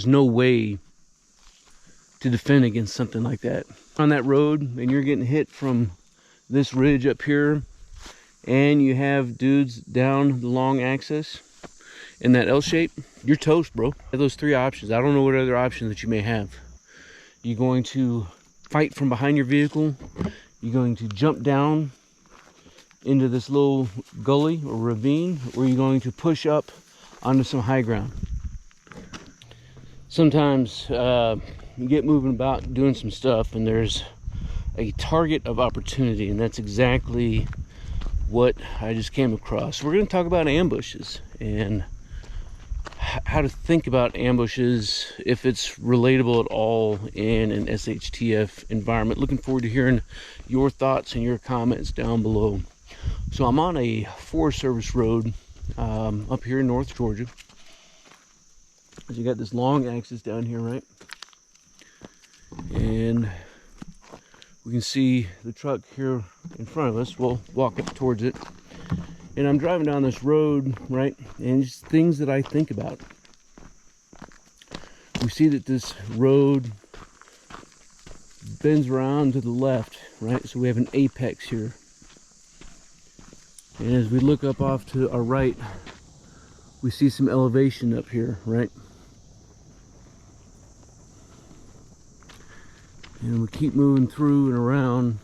There's no way to defend against something like that. On that road, and you're getting hit from this ridge up here, and you have dudes down the long axis in that L shape, you're toast, bro. Those three options. I don't know what other options that you may have. You're going to fight from behind your vehicle. You're going to jump down into this little gully or ravine, or you're going to push up onto some high ground. Sometimes you get moving about doing some stuff and there's a target of opportunity, and that's exactly what I just came across. We're going to talk about ambushes and how to think about ambushes, if it's relatable at all in an SHTF environment. Looking forward to hearing your thoughts and your comments down below. So I'm on a Forest Service road up here in North Georgia. So you got this long axis down here, right? And we can see the truck here in front of us. We'll walk up towards it. And I'm driving down this road, right? And just things that I think about. We see that this road bends around to the left, right? So we have an apex here. And as we look up off to our right, we see some elevation up here, right? And we keep moving through and around,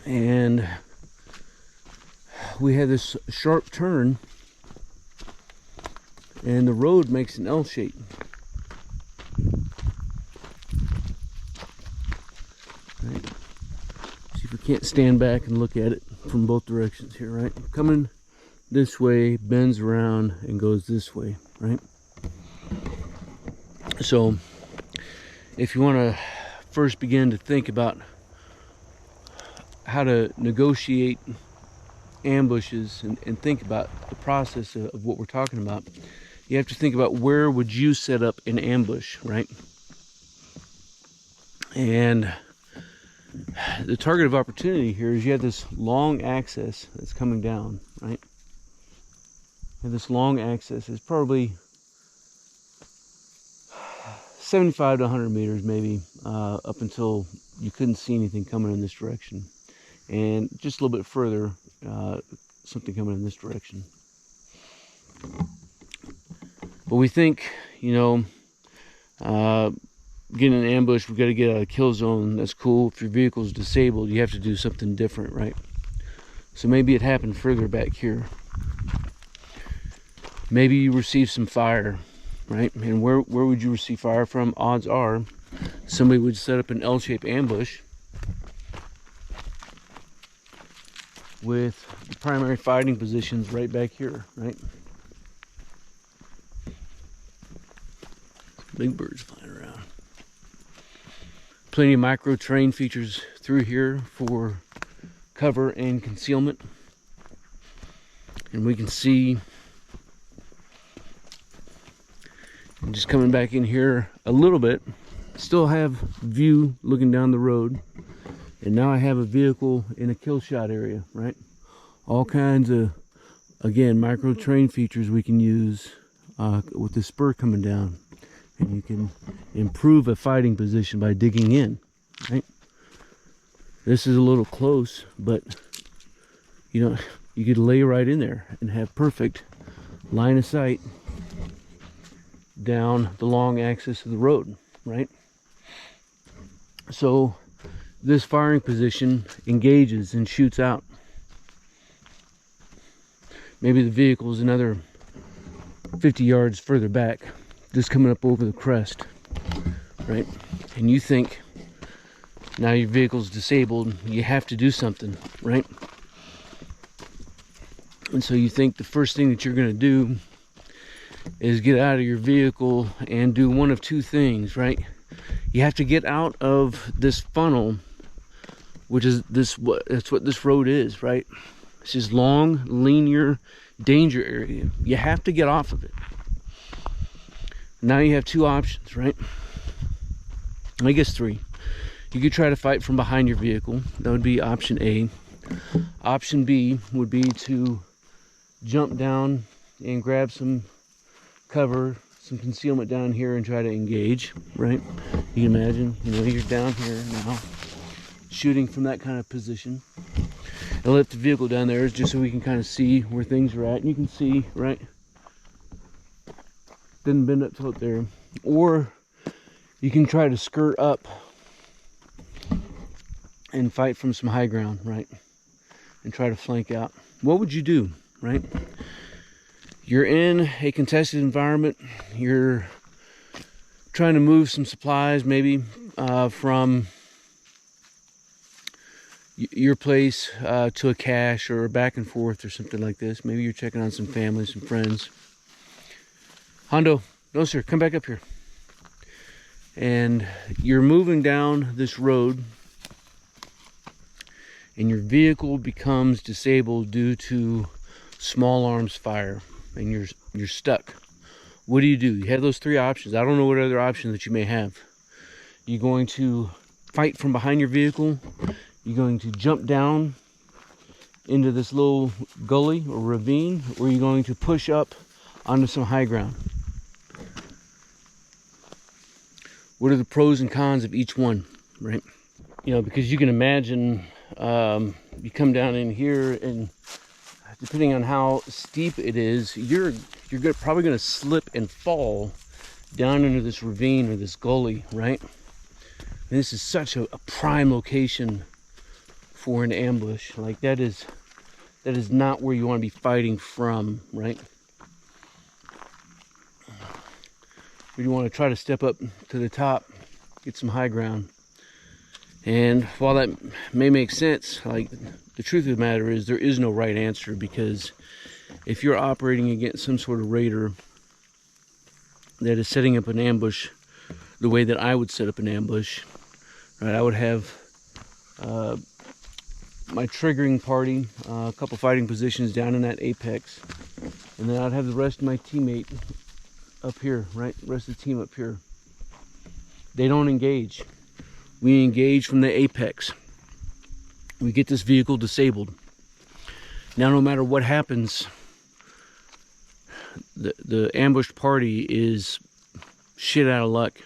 and we have this sharp turn, and the road makes an L shape. Right. See if we can't stand back and look at it from both directions here, right? Coming this way, bends around and goes this way, right? So if you want to first begin to think about how to negotiate ambushes and think about the process of what we're talking about, you have to think about where would you set up an ambush, right? And the target of opportunity here is you have this long axis that's coming down, right? And this long axis is probably 75 to 100 meters maybe, up until you couldn't see anything coming in this direction. And just a little bit further, something coming in this direction. But we think, you know, getting an ambush, we've got to get out of the kill zone. That's cool. If your vehicle's disabled, you have to do something different, right? So maybe it happened further back here. Maybe you received some fire, right? And where would you receive fire from? Odds are somebody would set up an L-shaped ambush with the primary fighting positions right back here, right? Big birds flying around. Plenty of micro terrain features through here for cover and concealment. And we can see, and just coming back in here a little bit, still have view looking down the road, and now I have a vehicle in a kill shot area, right? All kinds of, again, micro terrain features we can use with the spur coming down, and you can improve a fighting position by digging in, right? This is a little close, but you know, you could lay right in there and have perfect line of sight down the long axis of the road, right? So this firing position engages and shoots out. Maybe the vehicle is another 50 yards further back, just coming up over the crest, right? And you think now your vehicle's disabled, you have to do something, right? And so you think the first thing that you're going to do is get out of your vehicle and do one of two things, right? You have to get out of this funnel, which is this, that's what this road is, right? It's this long, linear danger area. You have to get off of it. Now you have two options, right? I guess three. You could try to fight from behind your vehicle. That would be option A. Option B would be to jump down and grab some cover, some concealment down here and try to engage, right? You can imagine, you know, you're down here now, shooting from that kind of position. I left the vehicle down there just so we can kind of see where things are at. And you can see, right? Didn't bend up till up there. Or you can try to skirt up and fight from some high ground, right? And try to flank out. What would you do, right? You're in a contested environment. You're trying to move some supplies, maybe from your place to a cache or back and forth or something like this. Maybe you're checking on some family, some friends. Hondo, no sir, come back up here. And you're moving down this road and your vehicle becomes disabled due to small arms fire and you're stuck. What do? You have those three options. I don't know what other option that you may have. You're going to fight from behind your vehicle. You're going to jump down into this little gully or ravine, or you're going to push up onto some high ground. What are the pros and cons of each one, right? You know, because you can imagine you come down in here and depending on how steep it is, you're probably going to slip and fall down into this ravine or this gully, right? And this is such a prime location for an ambush. Like that is not where you want to be fighting from, right? You want to try to step up to the top, get some high ground. And while that may make sense, like the truth of the matter is there is no right answer, because if you're operating against some sort of raider that is setting up an ambush the way that I would set up an ambush, right, I would have my triggering party, a couple fighting positions down in that apex, and then I'd have the rest of my teammate up here, right? The rest of the team up here. They don't engage. We engage from the apex. We get this vehicle disabled. Now, no matter what happens, the ambushed party is shit out of luck,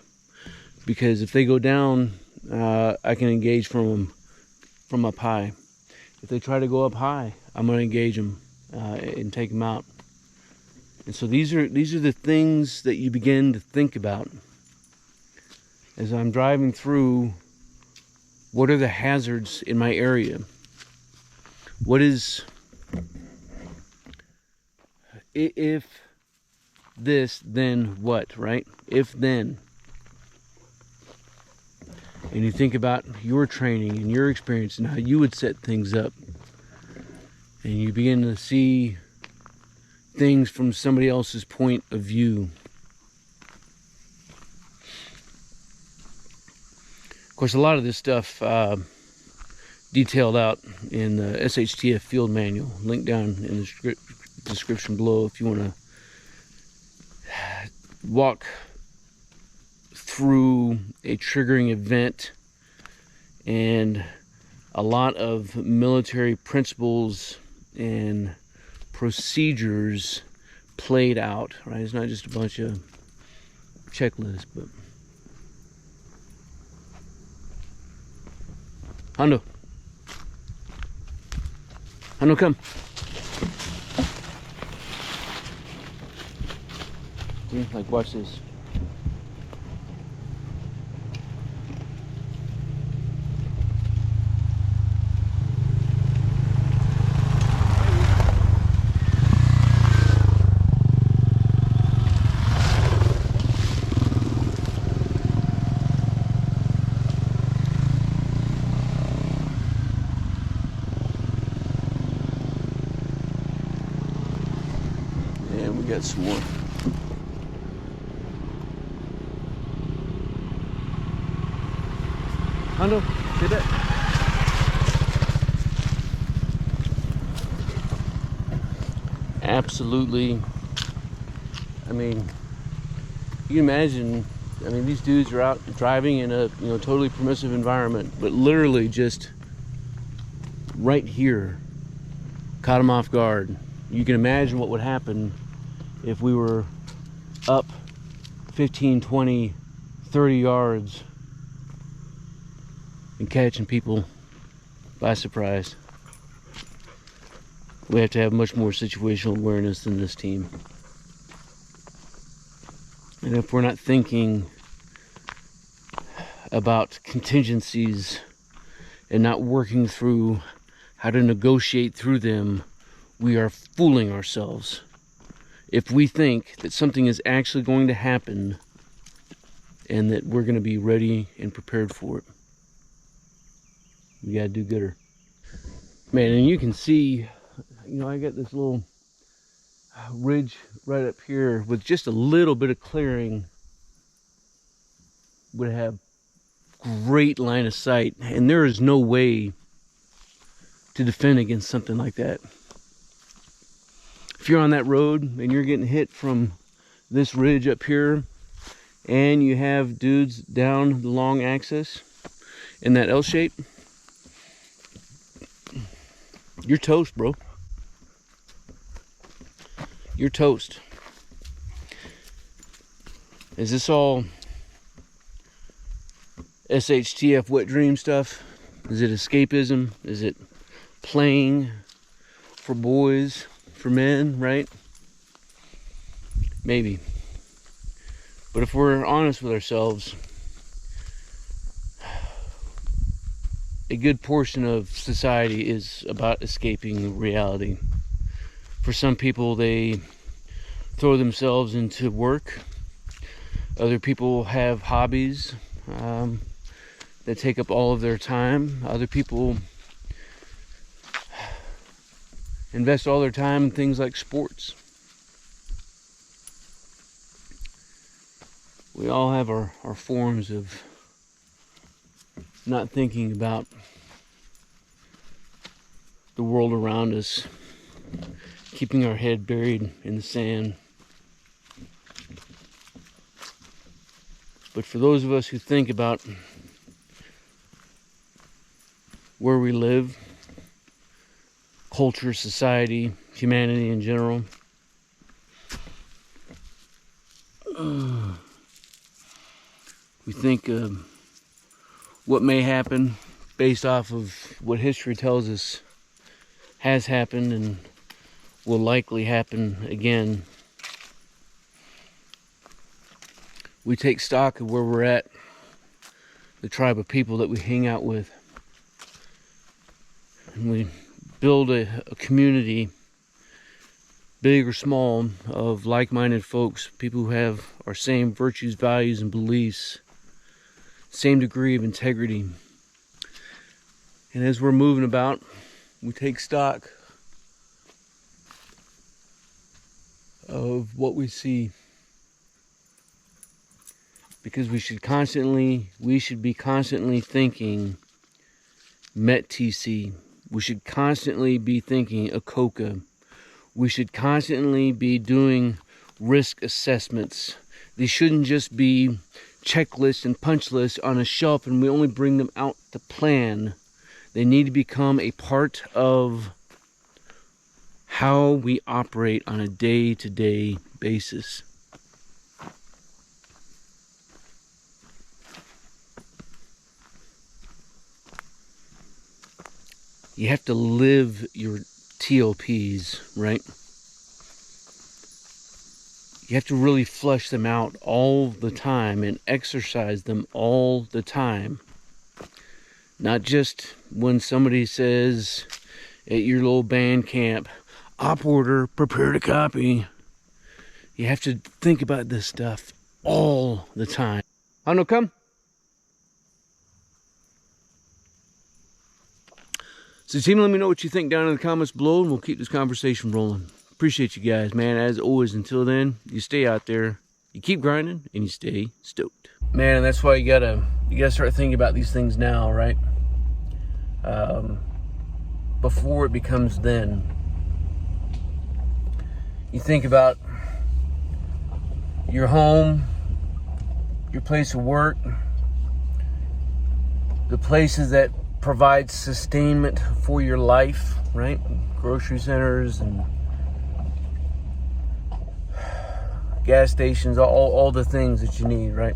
because if they go down, I can engage from them from up high. If they try to go up high, I'm going to engage them and take them out. And so these are the things that you begin to think about as I'm driving through. What are the hazards in my area? What is, if this, then what, right? If then. And you think about your training and your experience and how you would set things up. And you begin to see things from somebody else's point of view. Of course, a lot of this stuff detailed out in the SHTF field manual, link down in the description below if you want to walk through a triggering event and a lot of military principles and procedures played out, right? It's not just a bunch of checklists, but Hondo, come. See, like, watch this. And we got some more. Hondo, see that? Absolutely. I mean, you imagine, I mean, these dudes are out driving in a, you know, totally permissive environment, but literally just right here caught them off guard. You can imagine what would happen if we were up 15, 20, 30 yards and catching people by surprise. We have to have much more situational awareness than this team. And if we're not thinking about contingencies and not working through how to negotiate through them, we are fooling ourselves. If we think that something is actually going to happen and that we're going to be ready and prepared for it, we got to do gooder. Man, and you can see, you know, I got this little ridge right up here with just a little bit of clearing. Would have great line of sight, and there is no way to defend against something like that. If you're on that road and you're getting hit from this ridge up here, and you have dudes down the long axis in that L shape, you're toast, bro. You're toast. Is this all SHTF wet dream stuff? Is it escapism? Is it playing for boys, for men, right? Maybe. But if we're honest with ourselves, a good portion of society is about escaping reality. For some people, they throw themselves into work. Other people have hobbies that take up all of their time. Other people invest all their time in things like sports. We all have our forms of not thinking about the world around us, keeping our head buried in the sand. But for those of us who think about where we live, culture, society, humanity in general, we think what may happen based off of what history tells us has happened and will likely happen again. We take stock of where we're at, the tribe of people that we hang out with, and we build a community, big or small, of like-minded folks, people who have our same virtues, values, and beliefs, same degree of integrity. And as we're moving about, we take stock of what we see, because we should be constantly thinking MET-TC. We should constantly be thinking ACOCA. We should constantly be doing risk assessments. These shouldn't just be checklists and punch lists on a shelf and we only bring them out to plan. They need to become a part of how we operate on a day-to-day basis. You have to live your TOPs, right? You have to really flesh them out all the time and exercise them all the time. Not just when somebody says at your little band camp, op order, prepare to copy. You have to think about this stuff all the time. Hano, come. So team, let me know what you think down in the comments below, and we'll keep this conversation rolling. Appreciate you guys, man. As always, until then, you stay out there, you keep grinding, and you stay stoked. Man, and that's why you gotta start thinking about these things now, right? Before it becomes then. You think about your home, your place of work, the places that provide sustainment for your life, right? Grocery centers and gas stations, all the things that you need, right?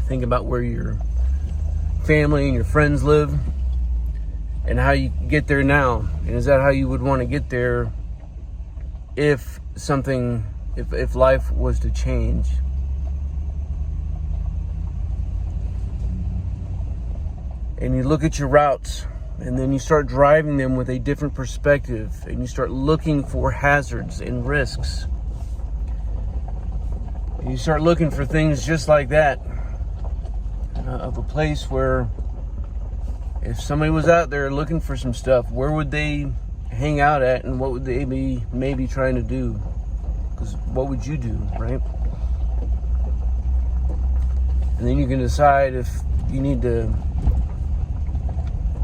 Think about where your family and your friends live and how you get there now. And is that how you would want to get there if life was to change? And you look at your routes, and then you start driving them with a different perspective, and you start looking for hazards and risks. And you start looking for things just like that, of a place where if somebody was out there looking for some stuff, where would they hang out at, and what would they be maybe trying to do? Because what would you do, right? And then you can decide if you need to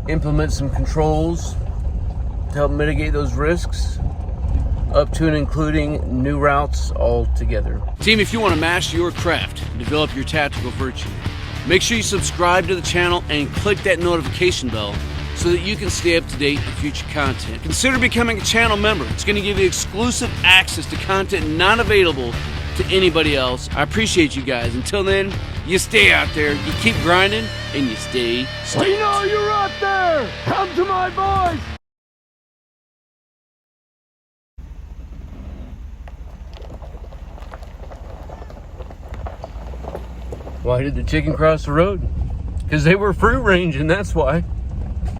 implement some controls to help mitigate those risks, up to and including new routes altogether. Team, if you want to master your craft and develop your tactical virtue, make sure you subscribe to the channel and click that notification bell so that you can stay up to date with future content. Consider becoming a channel member. It's going to give you exclusive access to content not available to anybody else. I appreciate you guys. Until then, you stay out there, you keep grinding, and you stay safe. We know you're out there! Come to my voice! Why did the chicken cross the road? Because they were free range, and that's why.